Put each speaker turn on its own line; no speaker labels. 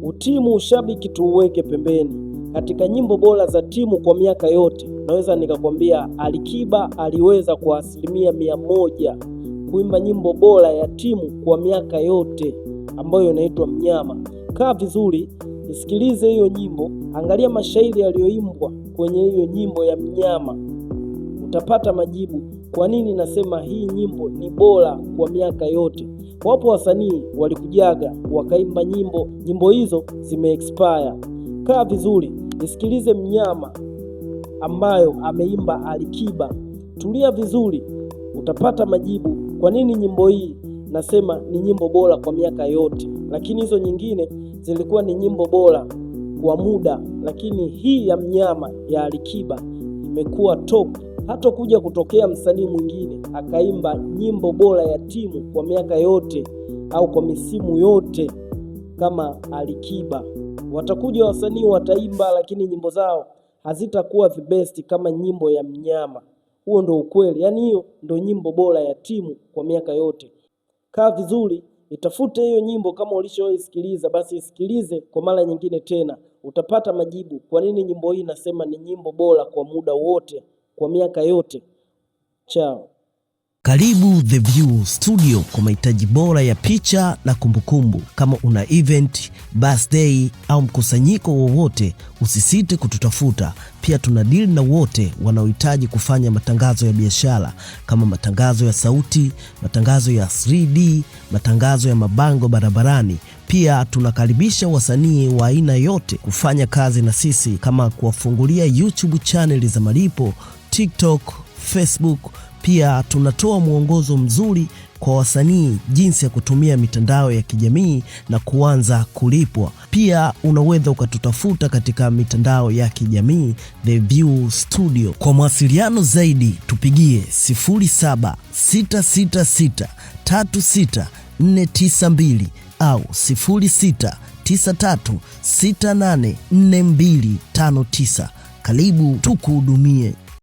Utimu ushabiki tuuweke pembeni. Katika nyimbo bora za timu kwa miaka yote, naweza nikakwambia Alikiba aliweza kwa 100% kuimba nyimbo bora ya timu kwa miaka yote ambayo inaitwa Mnyama. Kaa vizuri, isikilize hiyo nyimbo, angalia mashairi yaliyoimbwa kwenye hiyo nyimbo ya Mnyama. Utapata majibu kwa nini nasema hii nyimbo ni bora kwa miaka yote. Wapo wasanii walikujaga wakaimba nyimbo hizo zimeexpire. Kaa vizuri, isikilize Mnyama ambayo ameimba Alikiba. Tulia vizuri, utapata majibu kwa nini nyimbo hii nasema ni nyimbo bora kwa miaka yote. Lakini hizo nyingine zilikuwa ni nyimbo bora kwa muda, lakini hii ya Mnyama ya Alikiba imekuwa top. Hata kuja kutokea msanii mwingine akaimba nyimbo bora ya timu kwa miaka yote au kwa misimu yote kama Alikiba. Watakuja wasanii wataimba, lakini nyimbo zao hazitakuwa the best kama nyimbo ya Mnyama. Huo ndo ukweli, yaani hiyo ndo nyimbo bora ya timu kwa miaka yote. Kaa vizuri, itafute hiyo nyimbo. Kama ulishoisikiliza, basi isikilize kwa mara nyingine tena, utapata majibu kwa nini nyimbo hii nasema ni nyimbo bora kwa muda wote kwa miaka yote. Chao.
Karibu The View Studio kwa mahitaji bora ya picha na kumbukumbu. Kama una event, birthday au mkusanyiko wowote, usisite kututafuta. Pia tuna deal na wote wanaohitaji kufanya matangazo ya biashara kama matangazo ya sauti, matangazo ya 3D, matangazo ya mabango barabarani. Pia tunakaribisha wasanii wa aina yote kufanya kazi na sisi, kama kuwafungulia YouTube channel za malipo, TikTok, Facebook. Pia tunatoa mwongozo mzuri kwa wasanii jinsi ya kutumia mitandao ya kijamii na kuanza kulipwa. Pia unaweza ukatutafuta katika mitandao ya kijamii The View Studio. Kwa mawasiliano zaidi tupigie 0766636492 au 0693684259. Karibu tukuhudumie.